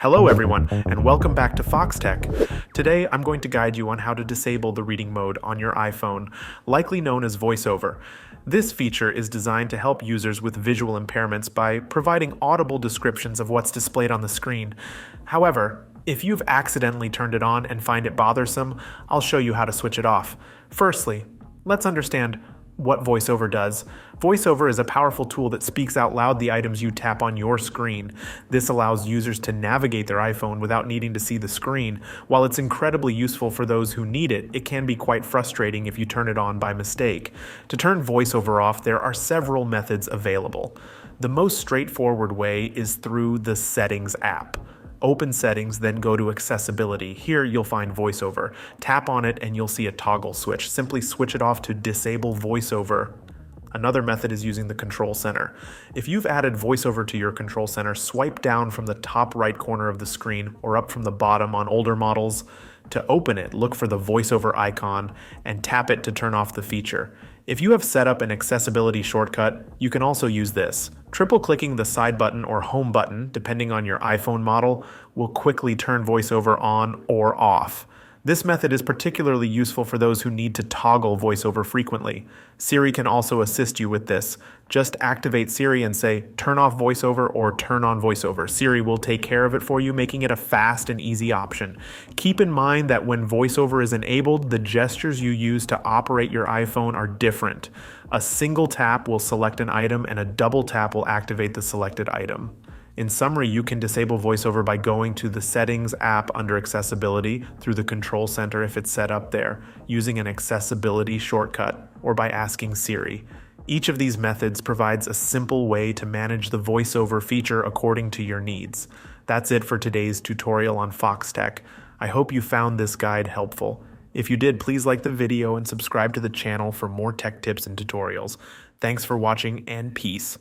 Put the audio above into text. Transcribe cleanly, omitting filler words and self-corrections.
Hello everyone, and welcome back to Foxtecc. Today I'm going to guide you on how to disable the reading mode on your iPhone, likely known as VoiceOver. This feature is designed to help users with visual impairments by providing audible descriptions of what's displayed on the screen. However, if you've accidentally turned it on and find it bothersome, I'll show you how to switch it off. Firstly, let's understand what VoiceOver does. VoiceOver is a powerful tool that speaks out loud the items you tap on your screen. This allows users to navigate their iPhone without needing to see the screen. While it's incredibly useful for those who need it, it can be quite frustrating if you turn it on by mistake. To turn VoiceOver off, there are several methods available. The most straightforward way is through the Settings app. Open Settings, then go to Accessibility. Here you'll find VoiceOver. Tap on it and you'll see a toggle switch. Simply switch it off to disable VoiceOver. Another method is using the Control Center. If you've added VoiceOver to your Control Center, swipe down from the top right corner of the screen or up from the bottom on older models. To open it, look for the VoiceOver icon and tap it to turn off the feature. If you have set up an accessibility shortcut, you can also use this. Triple-clicking the side button or home button, depending on your iPhone model, will quickly turn VoiceOver on or off. This method is particularly useful for those who need to toggle VoiceOver frequently. Siri can also assist you with this. Just activate Siri and say, "Turn off VoiceOver" or "Turn on VoiceOver." Siri will take care of it for you, making it a fast and easy option. Keep in mind that when VoiceOver is enabled, the gestures you use to operate your iPhone are different. A single tap will select an item and a double tap will activate the selected item. In summary, you can disable VoiceOver by going to the Settings app under Accessibility through the Control Center if it's set up there, using an accessibility shortcut, or by asking Siri. Each of these methods provides a simple way to manage the VoiceOver feature according to your needs. That's it for today's tutorial on Foxtecc. I hope you found this guide helpful. If you did, please like the video and subscribe to the channel for more tech tips and tutorials. Thanks for watching, and peace.